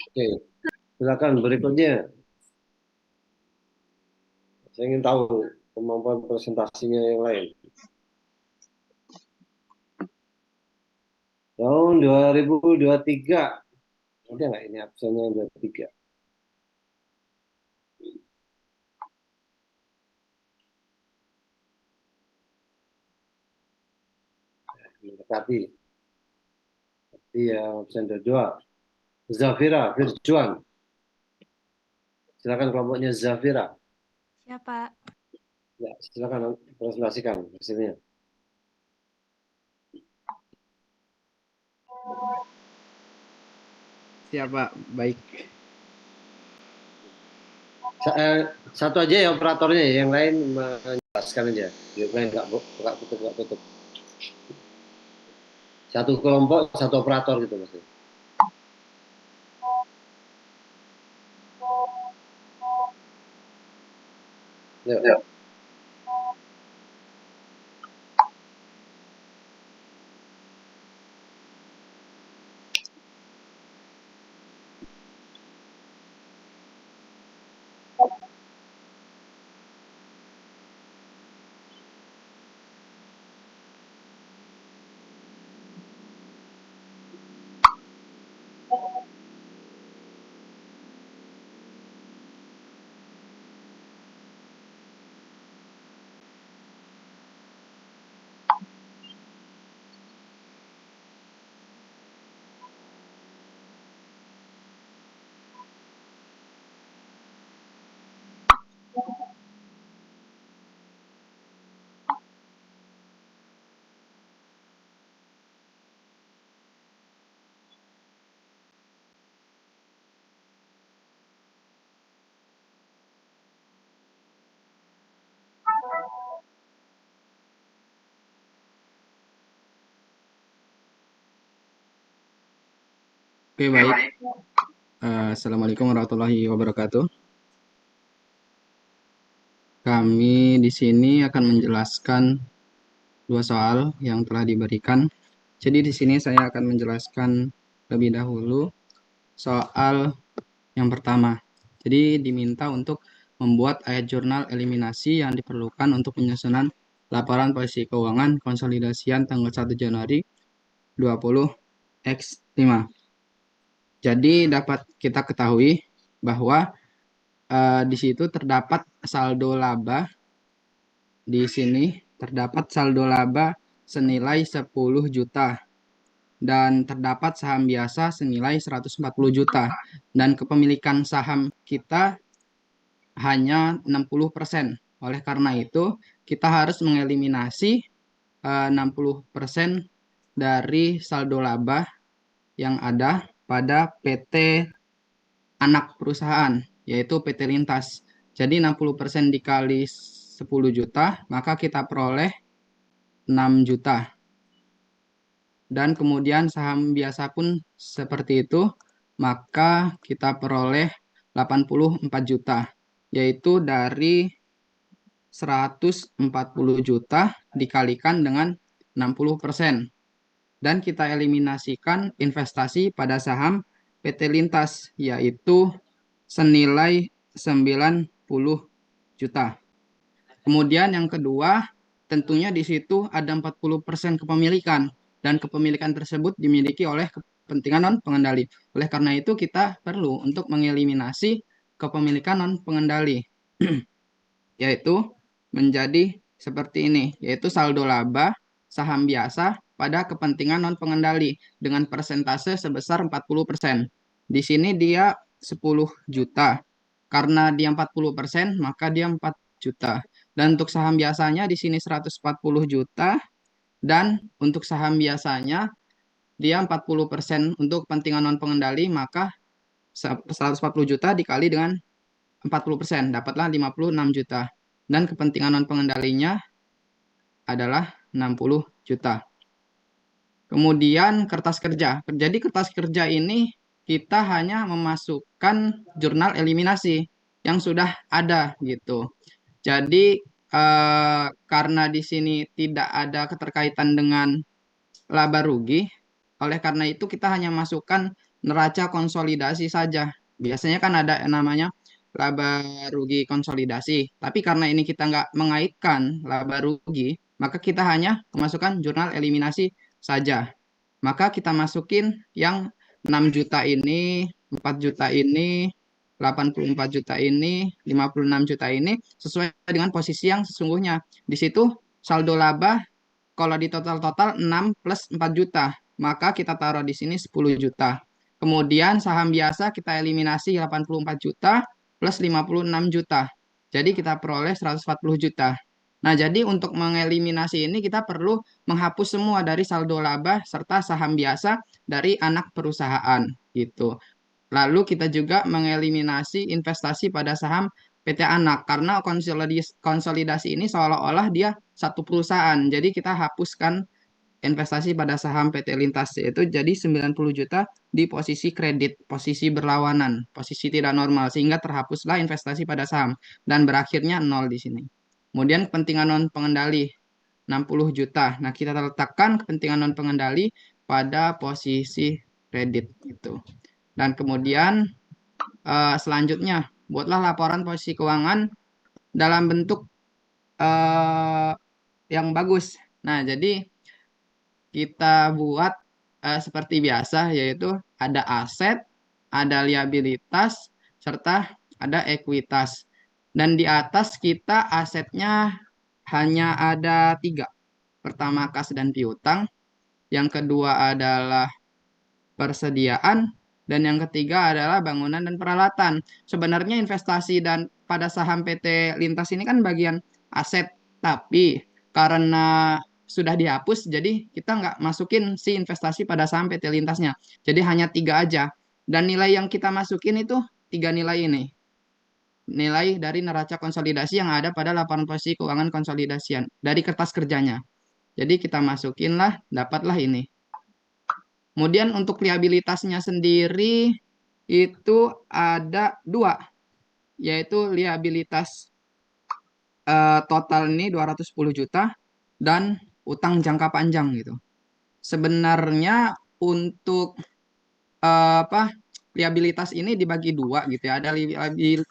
Oke, silakan berikutnya. Saya ingin tahu kemampuan presentasinya yang lain. Tahun 2023, ada nggak ini absennya 23? Mendekati. Iya, absen kedua. Zafira, Virjuan. Silakan kelompoknya Zafira. Siapa? Ya, silakan presentasikan hasilnya. Siap, Pak. Baik. Satu aja ya operatornya, yang lain menjelaskan aja. Yang lain nggak tutup, nggak tutup. Satu kelompok, satu operator gitu maksudnya. Yuk. Ya. Oke, baik. Assalamualaikum warahmatullahi wabarakatuh. Kami di sini akan menjelaskan dua soal yang telah diberikan. Jadi di sini saya akan menjelaskan lebih dahulu soal yang pertama. Jadi diminta untuk membuat ayat jurnal eliminasi yang diperlukan untuk penyusunan laporan posisi keuangan konsolidasian tanggal 1 Januari 20X5. Jadi dapat kita ketahui bahwa di situ terdapat saldo laba. Di sini terdapat saldo laba senilai 10 juta dan terdapat saham biasa senilai 140 juta dan kepemilikan saham kita hanya 60%. Oleh karena itu, kita harus mengeliminasi 60% dari saldo laba yang ada pada PT anak perusahaan, yaitu PT Lintas. Jadi 60% dikali 10 juta, maka kita peroleh 6 juta. Dan kemudian saham biasa pun seperti itu, maka kita peroleh 84 juta, yaitu dari 140 juta dikalikan dengan 60%. Dan kita eliminasikan investasi pada saham PT Lintas, yaitu senilai 90 juta. Kemudian yang kedua, tentunya di situ ada 40% kepemilikan, dan kepemilikan tersebut dimiliki oleh kepentingan non-pengendali. Oleh karena itu, kita perlu untuk mengeliminasi kepemilikan non-pengendali, yaitu menjadi seperti ini, yaitu saldo laba saham biasa pada kepentingan non-pengendali dengan persentase sebesar 40%. Di sini dia 10 juta. Karena dia 40%, maka dia 4 juta. Dan untuk saham biasanya di sini 140 juta. Dan untuk saham biasanya dia 40% untuk kepentingan non-pengendali, maka 140 juta dikali dengan 40%, dapatlah 56 juta. Dan kepentingan non-pengendalinya adalah 60 juta. Kemudian kertas kerja. Jadi kertas kerja ini kita hanya memasukkan jurnal eliminasi yang sudah ada gitu. Jadi karena di sini tidak ada keterkaitan dengan laba rugi, oleh karena itu kita hanya masukkan neraca konsolidasi saja. Biasanya kan ada yang namanya laba rugi konsolidasi. Tapi karena ini kita nggak mengaitkan laba rugi, maka kita hanya memasukkan jurnal eliminasi saja. Maka kita masukin yang 6 juta ini, 4 juta ini, 84 juta ini, 56 juta ini sesuai dengan posisi yang sesungguhnya. Di situ saldo laba kalau di total-total 6 plus 4 juta, maka kita taruh di sini 10 juta. Kemudian saham biasa kita eliminasi 84 juta plus 56 juta. Jadi kita peroleh 140 juta. Nah, jadi untuk mengeliminasi ini kita perlu menghapus semua dari saldo laba serta saham biasa dari anak perusahaan gitu. Lalu kita juga mengeliminasi investasi pada saham PT Anak karena konsolidasi ini seolah-olah dia satu perusahaan. Jadi kita hapuskan investasi pada saham PT Lintas yaitu jadi 90 juta di posisi kredit, posisi berlawanan, posisi tidak normal sehingga terhapuslah investasi pada saham dan berakhirnya nol di sini. Kemudian kepentingan non pengendali 60 juta. Nah, kita letakkan kepentingan non pengendali pada posisi kredit itu. Dan kemudian selanjutnya buatlah laporan posisi keuangan dalam bentuk eh, yang bagus. Nah, jadi kita buat seperti biasa, yaitu ada aset, ada liabilitas, serta ada ekuitas. Dan di atas kita asetnya hanya ada tiga. Pertama, kas dan piutang. Yang kedua adalah persediaan. Dan yang ketiga adalah bangunan dan peralatan. Sebenarnya investasi dan pada saham PT Lintas ini kan bagian aset. Tapi karena sudah dihapus, jadi kita nggak masukin si investasi pada saham PT Lintasnya. Jadi hanya tiga aja. Dan nilai yang kita masukin itu tiga nilai ini. Nilai dari neraca konsolidasi yang ada pada laporan posisi keuangan konsolidasian dari kertas kerjanya. Jadi kita masukinlah, dapatlah ini. Kemudian untuk liabilitasnya sendiri itu ada dua, yaitu liabilitas total ini 210 juta dan utang jangka panjang gitu. Sebenarnya untuk apa liabilitas ini dibagi dua gitu ya. Ada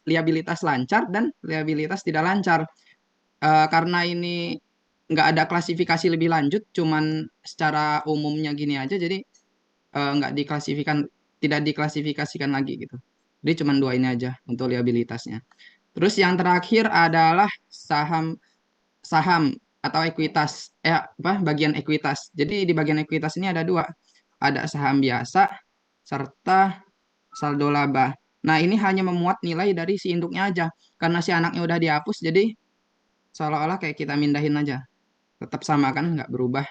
liabilitas lancar dan liabilitas tidak lancar. Karena ini nggak ada klasifikasi lebih lanjut, cuman secara umumnya gini aja, jadi nggak tidak diklasifikasikan lagi gitu. Jadi cuma dua ini aja untuk liabilitasnya. Terus yang terakhir adalah saham saham atau ekuitas, bagian ekuitas. Jadi di bagian ekuitas ini ada dua, ada saham biasa serta saldo laba. Nah ini hanya memuat nilai dari si induknya aja, karena si anaknya udah dihapus, jadi seolah-olah kayak kita mindahin aja, tetap sama kan, nggak berubah.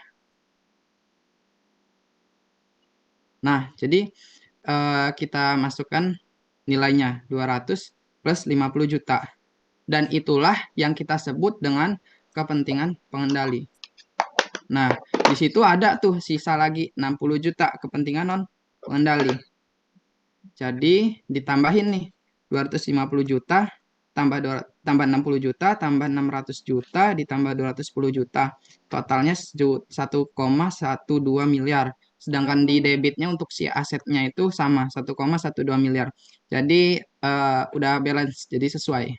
Nah, jadi kita masukkan nilainya 200 plus 50 juta. Dan itulah yang kita sebut dengan kepentingan pengendali. Nah, di situ ada tuh sisa lagi 60 juta kepentingan non pengendali. Jadi ditambahin nih 250 juta tambah 60 juta tambah 600 juta ditambah 210 juta. Totalnya 1,12 miliar. Sedangkan di debitnya untuk si asetnya itu sama 1,12 miliar. Jadi udah balance, jadi sesuai.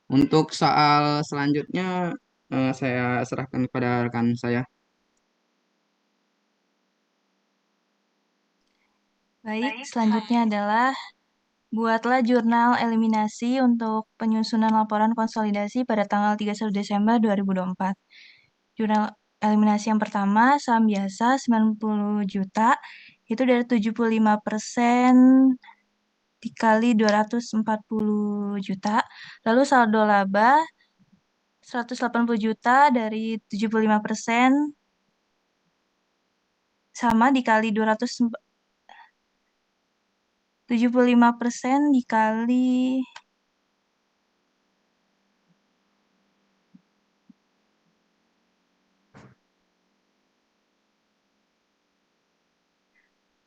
Untuk soal selanjutnya saya serahkan kepada rekan saya. Baik, selanjutnya adalah buatlah jurnal eliminasi untuk penyusunan laporan konsolidasi pada tanggal 31 Desember 2024. Jurnal eliminasi yang pertama, saham biasa 90 juta, itu dari 75% dikali 240 juta. Lalu saldo laba 180 juta dari 75% sama dikali 75% dikali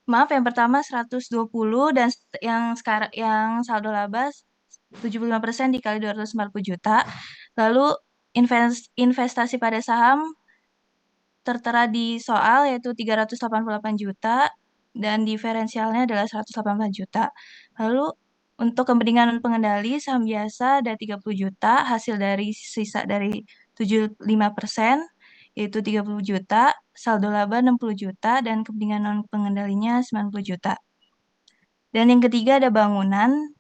maaf, yang pertama 120 dan yang sekarang yang saldo laba 75% dikali 240 juta. Lalu investasi pada saham tertera di soal yaitu 388 juta dan diferensialnya adalah 118 juta. Lalu untuk kepentingan pengendali saham biasa ada 30 juta, hasil dari sisa dari 75% yaitu 30 juta, saldo laba 60 juta, dan kepentingan non pengendalinya 90 juta. Dan yang ketiga ada bangunan,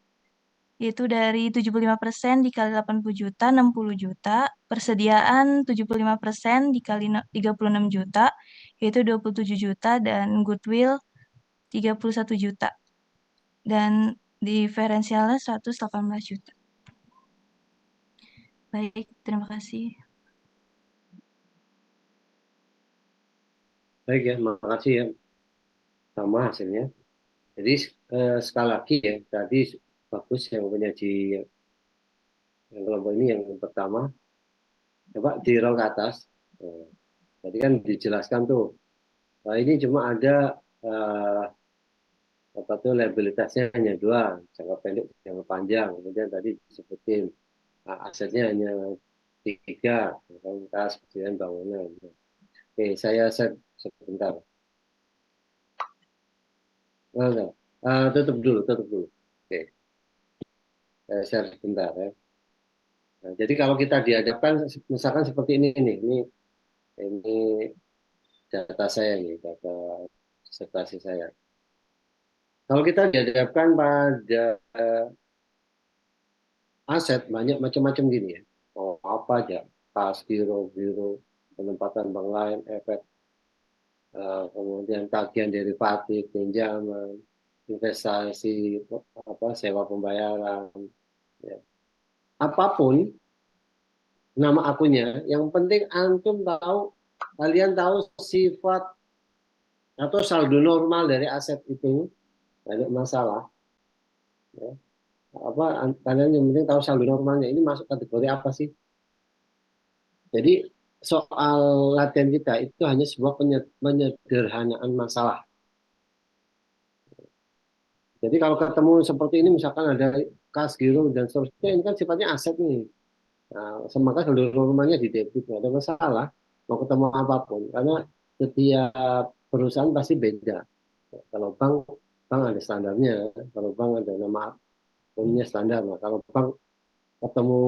yaitu dari 75% dikali 80 juta, 60 juta, persediaan 75% dikali 36 juta, yaitu 27 juta, dan goodwill 31 juta. Dan diferensialnya 118 juta. Baik, terima kasih. Baik ya, makasih ya. Sama hasilnya. Jadi sekali lagi ya, tadi bagus yang punya di yang kelompok ini yang pertama. Coba di roll ke atas. Tadi kan dijelaskan tuh. Nah, ini cuma ada apa tuh liabilitasnya hanya dua, jangka pendek, jangka panjang. Kemudian tadi disebutin asetnya hanya tiga, kas, kemudian bangunan. Oke, saya set sebentar. Enggak. Tutup dulu, tutup dulu. Oke, saya share sebentar ya. Nah, jadi kalau kita dihadapkan, misalkan seperti ini data saya nih, data disertasi saya. Kalau kita dihadapkan pada aset banyak macam-macam gini ya, oh apa aja, kas, giro, penempatan bank lain, efek, kemudian tagihan derivatif, pinjaman, investasi, apa sewa pembayaran, ya. Apapun nama akunnya, yang penting antum tahu, kalian tahu sifat atau saldo normal dari aset itu, ada masalah. Ya. Apa kalian yang penting tahu saldo normalnya ini masuk kategori apa sih? Jadi soal latihan kita itu hanya sebuah penyederhanaan masalah. Jadi kalau ketemu seperti ini misalkan ada kas, giro dan seterusnya, ini kan sifatnya aset nih. Nah, maka saldo normalnya di debit, nggak ada masalah. Mau ketemu apapun, karena setiap perusahaan pasti beda. Kalau bank ada standarnya, kalau bank ada nama akunnya standar. Nah, kalau bank ketemu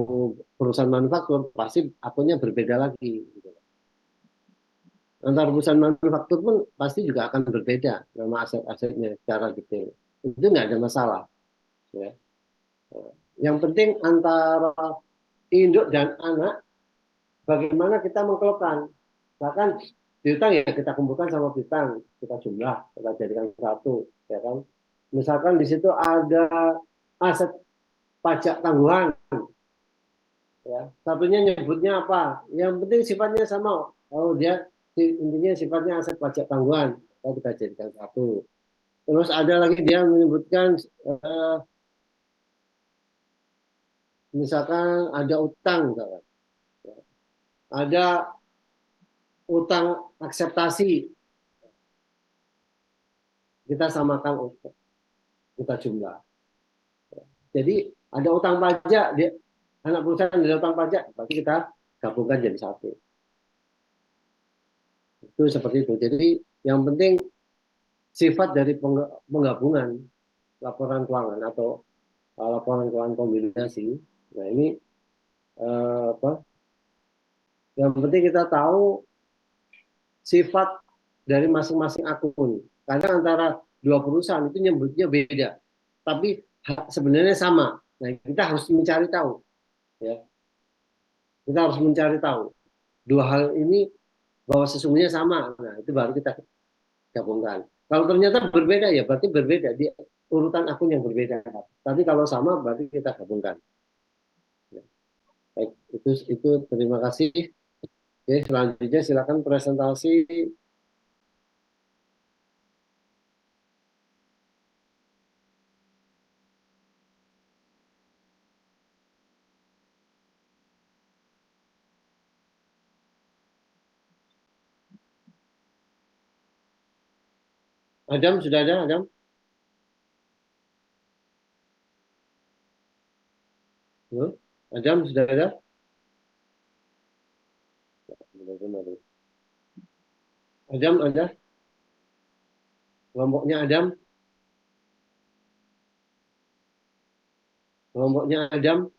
perusahaan manufaktur, pasti akunnya berbeda lagi. Gitu. Antar perusahaan manufaktur pun pasti juga akan berbeda nama aset-asetnya secara detail. Itu nggak ada masalah. Ya. Yang penting antara induk dan anak, bagaimana kita mengkelokan. Bahkan piutang ya kita kumpulkan sama piutang, kita jumlah, kita jadikan satu, ya kan. Misalkan di situ ada aset pajak tangguhan, ya satunya nyebutnya apa? Yang penting sifatnya sama. Oh dia intinya sifatnya aset pajak tangguhan, kita jadikan satu. Terus ada lagi dia menyebutkan misalkan ada utang, misalkan. Ada utang akseptasi, kita samakan kita jumlah. Jadi ada utang pajak, dia, anak perusahaan ada utang pajak, berarti kita gabungkan jadi satu. Itu seperti itu. Jadi yang penting sifat dari penggabungan laporan keuangan atau laporan keuangan kombinasi. Nah ini apa? Yang penting kita tahu sifat dari masing-masing akun. Kadang antara dua perusahaan itu nyebutnya beda, tapi sebenarnya sama. Nah kita harus mencari tahu, ya. Kita harus mencari tahu dua hal ini bahwa sesungguhnya sama. Nah itu baru kita gabungkan. Kalau ternyata berbeda ya berarti berbeda di urutan akun yang berbeda. Tapi kalau sama berarti kita gabungkan. Ya. Baik, itu terima kasih. Oke, selanjutnya silakan presentasi. Adam sudah ada, Adam? Adam sudah ada? Adam ada? Kelompoknya Adam. Kelompoknya Adam.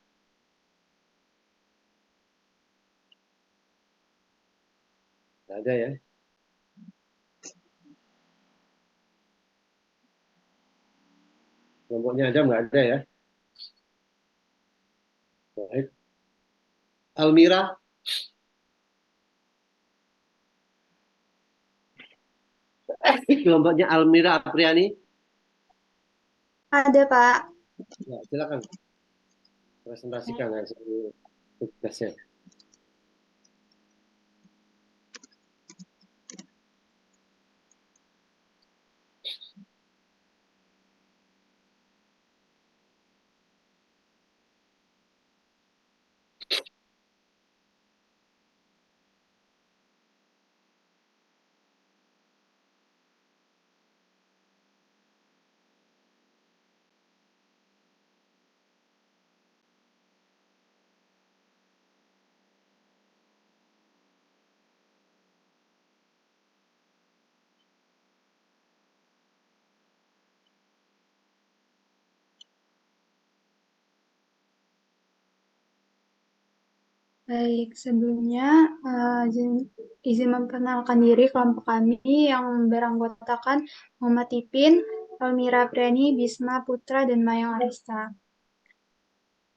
Nggak ada ya. Kelompoknya Adam nggak ada ya. Baik. Almira. Kelompoknya Almira Apriani. Ada, Pak. Ya, silakan presentasikan hasil tugasnya. Baik, sebelumnya izin memperkenalkan diri kelompok kami yang beranggotakan Muhammad Ipin, Elmira Priani, Bisma Putra, dan Mayang Arista.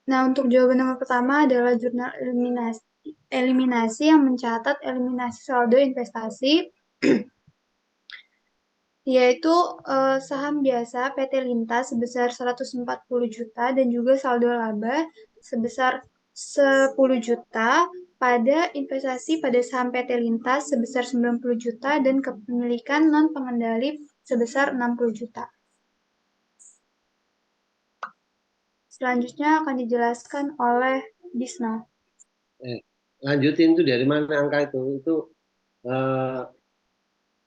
Nah, untuk jawaban nomor pertama adalah jurnal eliminasi yang mencatat eliminasi saldo investasi, yaitu saham biasa PT Lintas sebesar 140 juta dan juga saldo laba sebesar 10 juta pada investasi pada saham PT Lintas sebesar 90 juta dan kepemilikan non pengendali sebesar 60 juta. Selanjutnya akan dijelaskan oleh Bisma. Lanjutin itu dari mana angka itu? Itu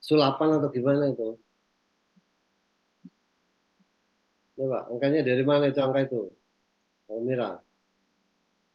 sulapan atau gimana itu? Coba angkanya dari mana itu angka itu? Almira.